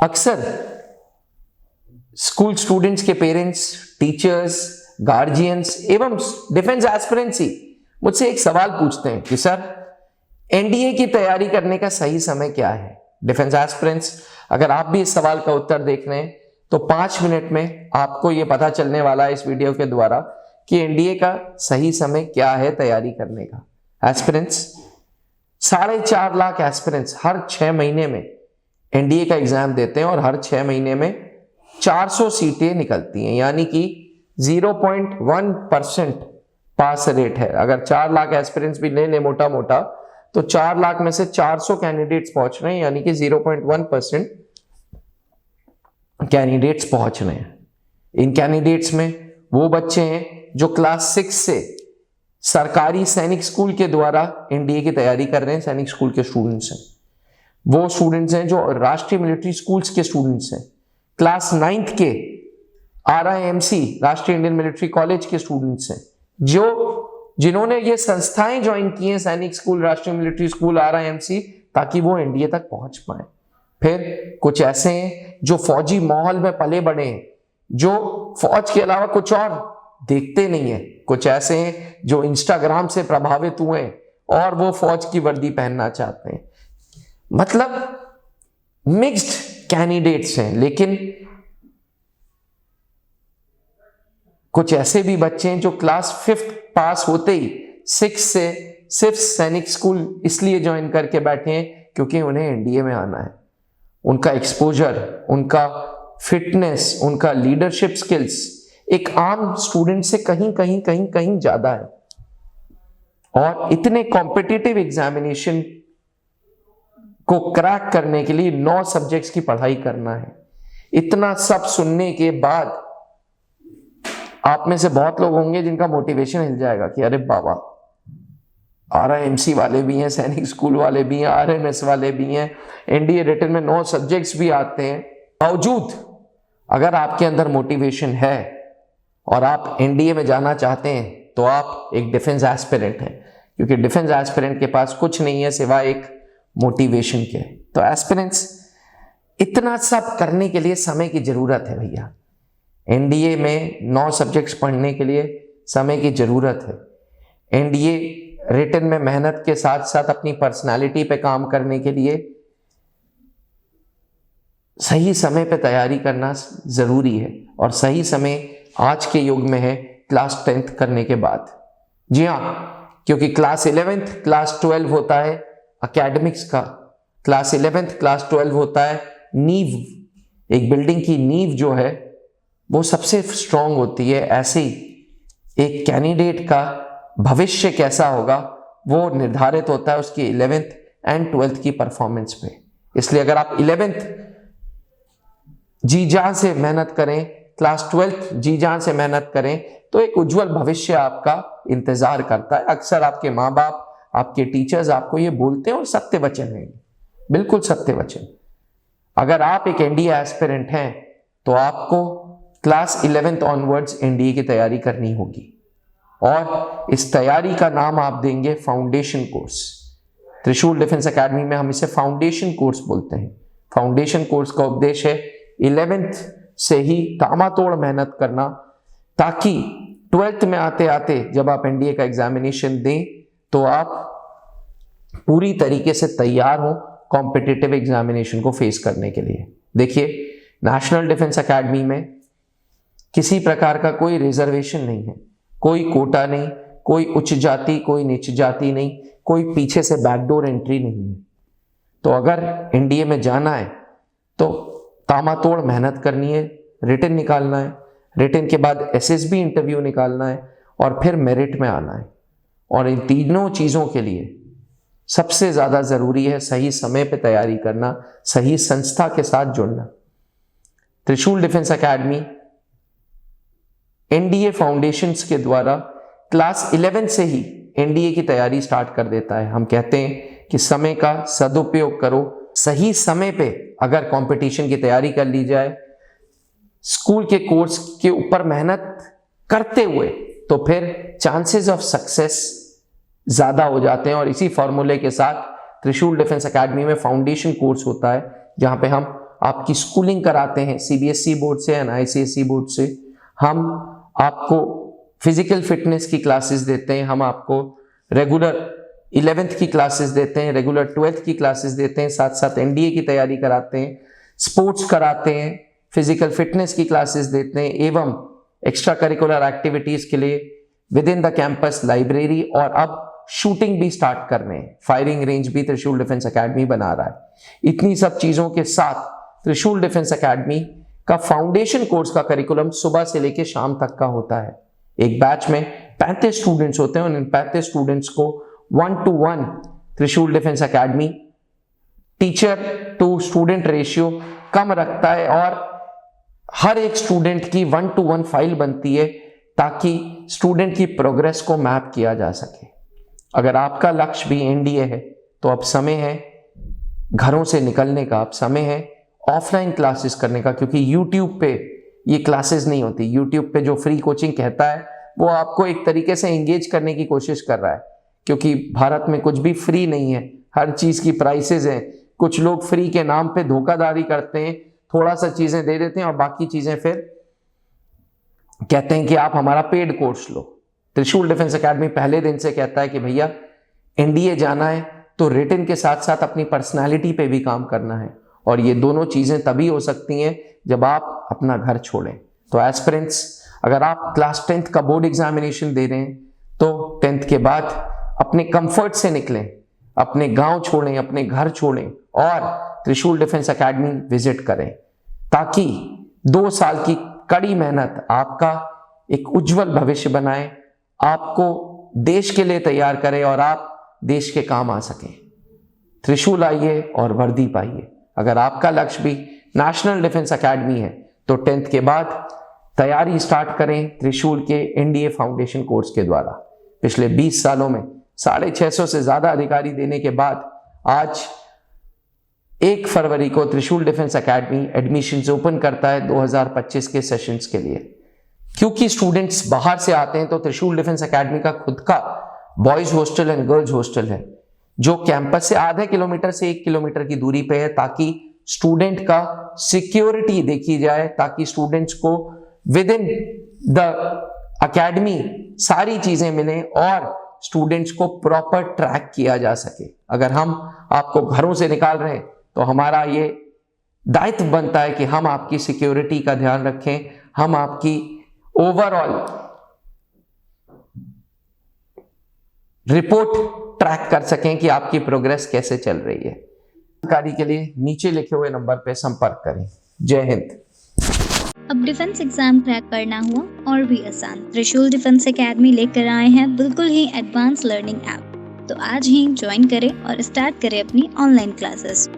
अक्सर school students के parents, teachers, guardians एवं डिफेंस एस्पिरेंट्स ही मुझसे एक सवाल पूछते हैं कि सर एनडीए की तैयारी करने का सही समय क्या है। डिफेंस एस्पिरेंट्स, अगर आप भी इस सवाल का उत्तर देख रहे हैं तो 5 मिनट में आपको यह पता चलने वाला है इस वीडियो के द्वारा कि एनडीए का सही समय क्या है तैयारी करने का। एस्पिरेंट्स, 4.5 लाख एस्पिरेंट्स हर 6 महीने में एनडीए का एग्जाम देते हैं और हर 6 महीने में 400 सीटें निकलती हैं, यानी कि 0.1% पास रेट है। अगर 4 लाख एस्पिरेंट्स भी ले लें मोटा मोटा तो 4 लाख में से 400 कैंडिडेट्स पहुंच रहे हैं, यानी कि 0.1% कैंडिडेट्स पहुंच रहे हैं। इन कैंडिडेट्स में वो बच्चे हैं जो क्लास 6 से सरकारी सैनिक स्कूल के द्वारा एनडीए की तैयारी कर रहे हैं। सैनिक स्कूल के स्टूडेंट्स हैं, वो स्टूडेंट्स हैं जो राष्ट्रीय मिलिट्री स्कूल्स के स्टूडेंट्स हैं। क्लास 9th के RIMC राष्ट्रीय इंडियन मिलिट्री कॉलेज के स्टूडेंट्स हैं, जिन्होंने ये संस्थाएं ज्वाइन की हैं, सैनिक स्कूल, राष्ट्रीय मिलिट्री स्कूल, RIMC, ताकि वो एनडीए तक पहुंच पाए। फिर कुछ ऐसे हैं जो फौजी माहौल में पले बड़े हैं, जो फौज के अलावा कुछ और देखते नहीं है। कुछ ऐसे हैं जो इंस्टाग्राम से प्रभावित हुए और वो फौज की वर्दी पहनना चाहते हैं। मतलब मिक्स्ड कैंडिडेट्स हैं। लेकिन कुछ ऐसे भी बच्चे हैं जो क्लास 5th पास होते ही 6 से सिर्फ सैनिक स्कूल इसलिए ज्वाइन करके बैठे हैं क्योंकि उन्हें एनडीए में आना है। उनका एक्सपोजर, उनका फिटनेस, उनका लीडरशिप स्किल्स एक आम स्टूडेंट से कहीं ज्यादा है। और इतने कॉम्पिटिटिव एग्जामिनेशन को क्रैक करने के लिए 9 सब्जेक्ट्स की पढ़ाई करना है। इतना सब सुनने के बाद आप में से बहुत लोग होंगे जिनका मोटिवेशन हिल जाएगा कि अरे बाबा, RIMC वाले भी हैं, सैनिक स्कूल वाले भी हैं, RMS वाले भी हैं, एनडीए रिटन में 9 सब्जेक्ट्स भी आते हैं। बावजूद अगर आपके अंदर मोटिवेशन है और आप एनडीए में जाना चाहते हैं तो आप एक डिफेंस एस्पिरेंट हैं, क्योंकि डिफेंस एस्पिरेंट के पास कुछ नहीं है सिवाय एक मोटिवेशन के। तो एस्पिरेंट्स, इतना सब करने के लिए समय की जरूरत है भैया। एनडीए में 9 सब्जेक्ट्स पढ़ने के लिए समय की जरूरत है। एनडीए रिटन में मेहनत के साथ साथ अपनी पर्सनालिटी पे काम करने के लिए सही समय पे तैयारी करना जरूरी है। और सही समय आज के युग में है क्लास 10th करने के बाद। जी हाँ, क्योंकि क्लास 11th, क्लास 12 होता है एकेडमिक्स का। क्लास 11th, क्लास 12 होता है नींव। एक बिल्डिंग की नींव जो है वो सबसे स्ट्रांग होती है। ऐसे ही एक कैंडिडेट का भविष्य कैसा होगा वो निर्धारित होता है उसकी 11th एंड 12th की परफॉर्मेंस पे। इसलिए अगर आप 11th जी जान से मेहनत करें, क्लास 12th जी जान से मेहनत करें तो एक उज्जवल भविष्य आपका इंतजार करता है। अक्सर आपके माँ बाप, आपके टीचर्स आपको ये बोलते हैं और सत्य वचन है, बिल्कुल सत्य वचन। अगर आप एक एनडीए एस्पिरेंट हैं तो आपको क्लास 11th ऑनवर्ड्स एनडीए की तैयारी करनी होगी और इस तैयारी का नाम आप देंगे फाउंडेशन कोर्स। त्रिशूल डिफेंस एकेडमी में हम इसे फाउंडेशन कोर्स बोलते हैं। फाउंडेशन कोर्स का उद्देश्य है 11th से ही तामातोड़ मेहनत करना, ताकि 12th में आते आते जब आप एनडीए का एग्जामिनेशन दें तो आप पूरी तरीके से तैयार हो कॉम्पिटिटिव एग्जामिनेशन को फेस करने के लिए। देखिए, नेशनल डिफेंस एकेडमी में किसी प्रकार का कोई रिजर्वेशन नहीं है, कोई कोटा नहीं, कोई उच्च जाति, कोई नीच जाति नहीं, कोई पीछे से बैकडोर एंट्री नहीं है। तो अगर एनडीए में जाना है तो तामातोड़ मेहनत करनी है, रिटन निकालना है, रिटन के बाद एसएसबी इंटरव्यू निकालना है और फिर मेरिट में आना है। और इन तीनों चीज़ों के लिए सबसे ज़्यादा ज़रूरी है सही समय पे तैयारी करना, सही संस्था के साथ जुड़ना। त्रिशूल डिफेंस एकेडमी एनडीए फाउंडेशंस के द्वारा क्लास 11 से ही एनडीए की तैयारी स्टार्ट कर देता है। हम कहते हैं कि समय का सदुपयोग करो। सही समय पे अगर कंपटीशन की तैयारी कर ली जाए, स्कूल के कोर्स के ऊपर मेहनत करते हुए, तो फिर चांसेस ऑफ सक्सेस ज़्यादा हो जाते हैं। और इसी फॉर्मूले के साथ त्रिशूल डिफेंस एकेडमी में फाउंडेशन कोर्स होता है, जहाँ पे हम आपकी स्कूलिंग कराते हैं सीबीएसई बोर्ड से एंड आईसीएसई बोर्ड से। हम आपको फिजिकल फिटनेस की क्लासेस देते हैं, हम आपको रेगुलर 11th की क्लासेस देते हैं, रेगुलर 12th की क्लासेस देते हैं, साथ साथ एनडीए की तैयारी कराते हैं, स्पोर्ट्स कराते हैं, फिजिकल फिटनेस की क्लासेस देते हैं, एवं एक्स्ट्रा करिकुलर एक्टिविटीज के लिए with in the campus library, और अब शूटिंग भी स्टार्ट करने हैं, फायरिंग रेंज भी त्रिशूल डिफेंस एकेडमी बना रहा है। इतनी सब चीजों के साथ त्रिशूल डिफेंस एकेडमी का फाउंडेशन कोर्स का करिकुलम सुबह से लेकर शाम तक का होता है। एक बैच में 35 स्टूडेंट्स होते हैं और इन 35 स्टूडेंट्स को 1-to-1 Trishul defence academy teacher to student ratio कम रखता है, और हर एक स्टूडेंट की 1-to-1 फाइल बनती है ताकि स्टूडेंट की प्रोग्रेस को मैप किया जा सके। अगर आपका लक्ष्य भी एनडीए है तो अब समय है घरों से निकलने का, अब समय है ऑफलाइन क्लासेस करने का, क्योंकि यूट्यूब पे ये क्लासेस नहीं होती। यूट्यूब पे जो फ्री कोचिंग कहता है वो आपको एक तरीके से एंगेज करने की कोशिश कर रहा है, क्योंकि भारत में कुछ भी फ्री नहीं है, हर चीज की प्राइसेस हैं। कुछ लोग फ्री के नाम पे धोखाधड़ी करते हैं, थोड़ा सा चीजें दे देते हैं और बाकी चीजें फिर कहते हैं कि आप हमारा पेड कोर्स लो। त्रिशूल डिफेंस एकेडमी पहले दिन से कहता है कि भैया एनडीए जाना है तो रिटन के साथ साथ अपनी पर्सनालिटी पे भी काम करना है, और ये दोनों चीजें तभी हो सकती हैं जब आप अपना घर छोड़ें। तो एस्पिरेंट्स, अगर आप क्लास 10th का बोर्ड एग्जामिनेशन दे रहे हैं तो 10th के बाद अपने कंफर्ट से निकलें, अपने गांव छोड़ें, अपने घर छोड़ें और त्रिशूल डिफेंस एकेडमी विजिट करें, ताकि 2 साल की कड़ी मेहनत आपका एक उज्जवल भविष्य बनाए, आपको देश के लिए तैयार करे और आप देश के काम आ सकें। त्रिशूल आइए और वर्दी पाइए। अगर आपका लक्ष्य भी नेशनल डिफेंस एकेडमी है तो 10th के बाद तैयारी स्टार्ट करें त्रिशूल के एनडीए फाउंडेशन कोर्स के द्वारा। पिछले 20 सालों में 650 से ज्यादा अधिकारी देने के बाद आज 1 फरवरी को त्रिशूल डिफेंस एकेडमी एडमिशंस ओपन करता है 2025 के सेशंस के लिए। क्योंकि स्टूडेंट्स बाहर से आते हैं तो त्रिशूल डिफेंस एकेडमी का खुद का boys hostel and girls hostel है, जो कैंपस से आधा किलोमीटर से 1 किलोमीटर की दूरी पे है, ताकि स्टूडेंट का सिक्योरिटी देखी जाए, ताकि स्टूडेंट्स को विद इन द एकेडमी सारी चीजें मिलें और स्टूडेंट्स को प्रॉपर ट्रैक किया जा सके। अगर हम आपको घरों से निकाल रहे हैं तो हमारा ये दायित्व बनता है कि हम आपकी सिक्योरिटी का ध्यान रखें, हम आपकी ओवरऑल रिपोर्ट ट्रैक कर सकें कि आपकी प्रोग्रेस कैसे चल रही है। जानकारी के लिए नीचे लिखे हुए नंबर पर संपर्क करें। जय हिंद। अब डिफेंस एग्जाम क्रैक करना हुआ और भी आसान, त्रिशूल डिफेंस एकेडमी लेकर आए हैं बिल्कुल ही एडवांस लर्निंग ऐप। तो आज ही ज्वाइन करें और स्टार्ट करें अपनी ऑनलाइन क्लासेस।